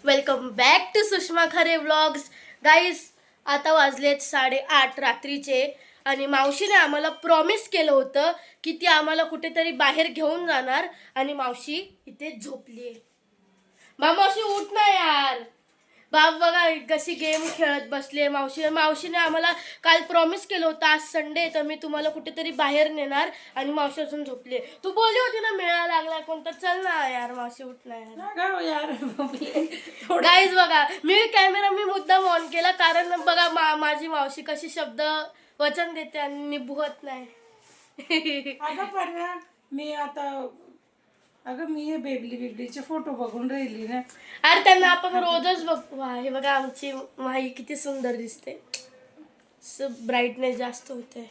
Welcome back to Sushma खरे vlogs. Guys, आता वाजलेत 8:30 रात्रीचे आणि मावशीने आम्हाला प्रॉमिस केलं होतं की ती आम्हाला कुठेतरी बाहेर घेऊन जाणार आणि मावशी इथे झोपली आहे. मावशी उठ ना यार. बाप बघा कशी गेम खेळत बसली मावशीने आम्हाला काल प्रॉमिस केलं होतं आज संडे तर मी तुम्हाला कुठेतरी बाहेर नेणार आणि मावशी अजून झोपली. तू बोलली होती ना मेळा लागला कोणता, चल ना यार. मावशी उठ ना यार. गाईज बघा, मी मुद्दाम ऑन केला कारण बघा माझी मावशी कशी शब्द वचन देते आणि निभवत नाही. मी हे बेबलीचे फोटो बघून राहिली ना. अरे त्यांना आपण रोजच बघतो. हे बघा आमची माई किती सुंदर दिसते. ब्राईटनेस जास्त होते.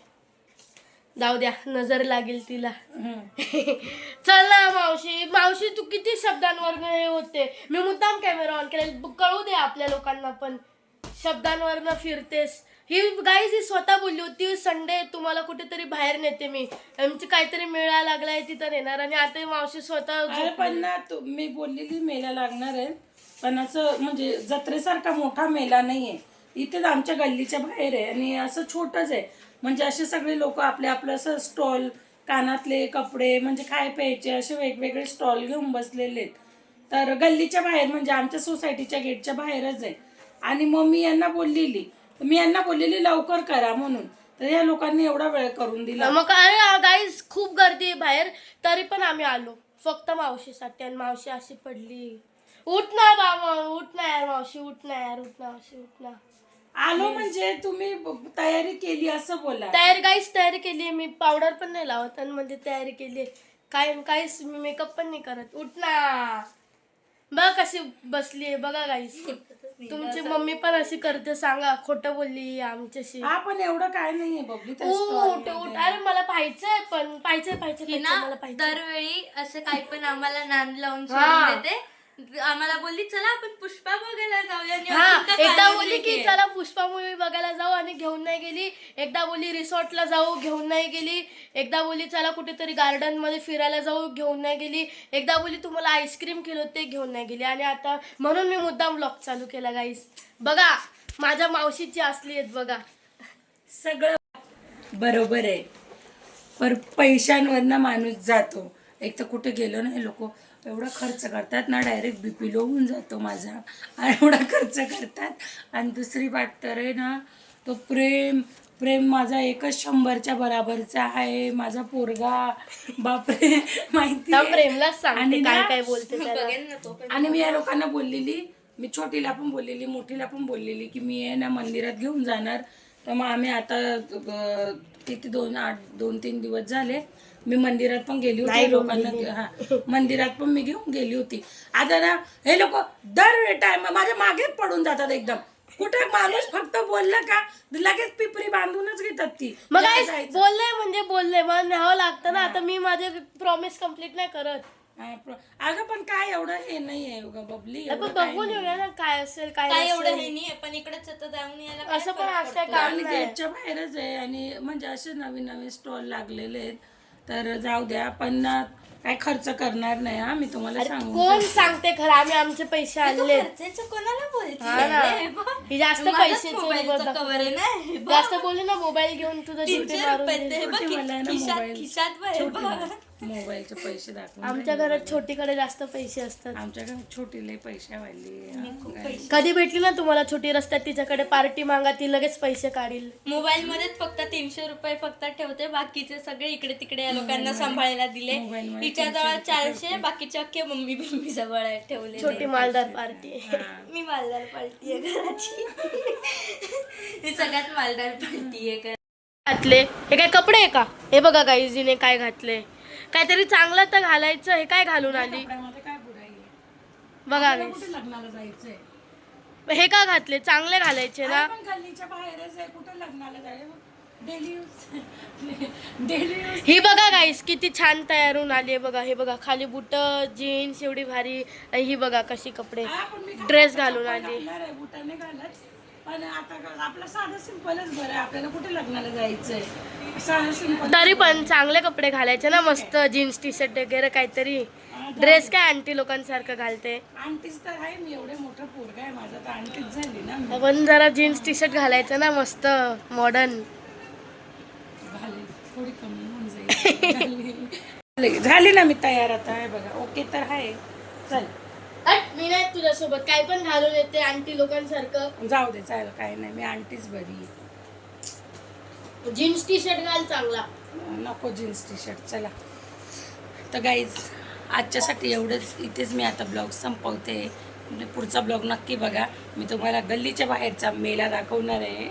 जाऊ द्या, नजर लागेल तिला. चल ना मावशी तू किती शब्दांवर हे होते. मी मुद्दाम कॅमेरा ऑन केला, कळू दे आपल्या लोकांना पण. शब्दांवर फिरतेस. ही गाईज ही स्वतः बोलली होती संडे तुम्हाला कुठेतरी बाहेर नेते मी, आमची काहीतरी मेळा लागलाय तिथं नेणार. आणि आता मावशी स्वतः पण ना मी बोललेली मेला लागणार आहे, पण असं म्हणजे जत्रेसारखा मोठा मेला नाहीये. इथेच आमच्या गल्लीच्या बाहेर आहे आणि असं छोटंच आहे. म्हणजे असे सगळे लोक आपलं असं स्टॉल, कानातले कपडे म्हणजे खाय प्यायचे असे वेगवेगळे स्टॉल घेऊन बसलेले आहेत. तर गल्लीच्या बाहेर म्हणजे आमच्या सोसायटीच्या गेटच्या बाहेरच आहे. आणि मग मी यांना बोललेली लवकर करा म्हणून, तर या लोकांनी एवढा वेळ करून दिला. मग अरे गाईज खूप गर्दी आहे बाहेर, तरी पण आम्ही आलो फक्त मावशीसाठी. आणि मावशी अशी पडली. उठ ना बाबा, उठ ना यार मावशी, उठ ना यार, उठ ना मावशी, उठ ना. आलो म्हणजे तुम्ही तयारी केली असं बोला. तयारी केली. मी पावडर पण नाही लावत आणि म्हणजे तयारी केली. काहीच मी मेकअप पण नाही करत. उठ ना. बघ कशी बसली बघा गाईस. तुमची मम्मी पण अशी करते, सांगा खोटं बोलली आमच्याशी. हा पण एवढं काय नाहीये बबली. उठ. अरे मला पाहायचंय पण पाहायचंय मला पाहिजे. दरवेळी असं काही पण आम्हाला नांद लावून सोडून देते. आम्हाला बोलली चला आपण पुष्पा बघायला जाऊया. एकदा बोलली की चला पुष्पा मूवी बघायला जाऊ आणि घेऊन नाही गेली. एकदा बोलली रिसॉर्टला जाऊ, घेऊन नाही गेली. एकदा बोलली चला कुठेतरी गार्डन मध्ये फिरायला जाऊ, घेऊन नाही गेली. एकदा बोलली तुम्हाला आईस्क्रीम केलं ते घेऊन नाही गेली. आणि आता म्हणून मी मुद्दाम व्लॉग चालू केला गाईस. बघा माझ्या मावशीची असली आहेत बघा. सगळं बरोबर आहे, पर पैशांवरनं माणूस जातो. एक तर कुठे गेलो ना, हे लोक एवढा खर्च करतात ना, डायरेक्ट BP लो होऊन जातो माझा. आणि एवढा खर्च करतात. आणि दुसरी बात तर आहे ना, तो प्रेम माझा एकच 100च्या बराबरचा आहे. माझा पोरगा बापरे माहिती प्रेमलाच सांगते काय बोलते. आणि मी या लोकांना बोललेली, मी छोटीला पण बोललेली, मोठीला पण बोललेली की मी आहे ना मंदिरात घेऊन जाणार. तर मग आम्ही आता किती 2-3 दिवस झाले मी मंदिरात पण गेली होती. लोकांना मंदिरात पण मी घेऊन गेली होती. आता ना हे लोक दर टाइम माझ्या मागेच पडून जातात एकदम. कुठे माणूस फक्त बोलला का लगेच पिपरी बांधूनच घेतात ती. मग बोलले मग न्यावं लागतं ना. आता मी माझे प्रॉमिस कम्प्लीट नाही करत. अगं पण काय एवढं हे नाहीये बबली. बघून येऊया ना काय असेल काय एवढं हे नाही. पण इकडेच जाऊन यायला असं पण असं काम गेटच्या बाहेरच आहे. आणि म्हणजे असे नवीन स्टॉल लागलेले आहेत. तर जाऊ द्या, पण काय खर्च करणार नाही. हा मी तुम्हाला सांगू. कोण सांगते खरं, आम्ही आमचे पैसे आणले. कोणाला बोलते जास्त पैसे कवर आहे ना. जास्त बोलले ना मोबाईल घेऊन तुझं मोबाईलचे पैसे दाखवून. आमच्या घरात छोटीकडे जास्त पैसे असतात. आमच्या घरात छोटीले पैसे वाढले. कधी भेटली ना तुम्हाला छोटी रस्त्यात तिच्याकडे पार्टी मागा, ती लगेच पैसे काढील. मोबाईल मध्येच फक्त 300 रुपये फक्त ठेवते, बाकीचे सगळे इकडे तिकडे या लोकांना सांभाळायला दिले. तिच्या जवळ 400, बाकीचे अख्खे मम्मी जवळ ठेवले. छोटी मालदार पार्टी. मी मालदार पार्टी आहे घराची. ही सगळ्यात मालदार पार्टी आहे. घातले हे काय कपडे आहे का? हे बघा गाईजीने काय घातले. काहीतरी चांगलं तर घालायचं. हे काय घालून आली बघा. लग्नाला जायचंय हे का घातले? चांगले घालायचे ना. गल्लीच्या बाहेरच आहे, कुठे लग्नाला जायचं. डेली ही बघा गाईस किती छान तयार होऊन आली आहे बघा. हे बघा खाली बुट, जीन्स एवढी भारी. ही बघा कशी कपडे ड्रेस घालून आली. बुटाने घालत पण आता आपलं साधं सिंपलच बरं आहे. आपल्याला कुठे लग्नाला जायचंय, साधं सिंपल. तरी पण चांगले कपडे घालायचे ना, मस्त जीन्स टी शर्ट वगैरे काहीतरी. ड्रेस काय आंटी लोकांसारखं घालते. आंटीच तर आहे, मी एवढे मोठं पोरगा आहे माझा, तर आंटीच झाली ना मी. आपण जरा जीन्स टी शर्ट घालायचं ना मस्त मॉडर्न. घालेल, थोडी कमी होऊन जाईल. झाली ना मी तयार आता, आहे बघा. ओके तर आहे, चल. मी नाही तुझ्यासोबत काय पण घालून येते आंटी लोकांसारखं. जाऊ दे, चालेल, काय नाही, मी आंटीच बरी आहे. जीन्स टी शर्ट घाल चांगला. नको जीन्स टी शर्ट. चला तर गाईज, आजच्यासाठी एवढंच. इथेच मी आता ब्लॉग संपवते. म्हणजे पुढचा ब्लॉग नक्की बघा. मी तुम्हाला गल्लीच्या बाहेरचा मेला दाखवणार आहे.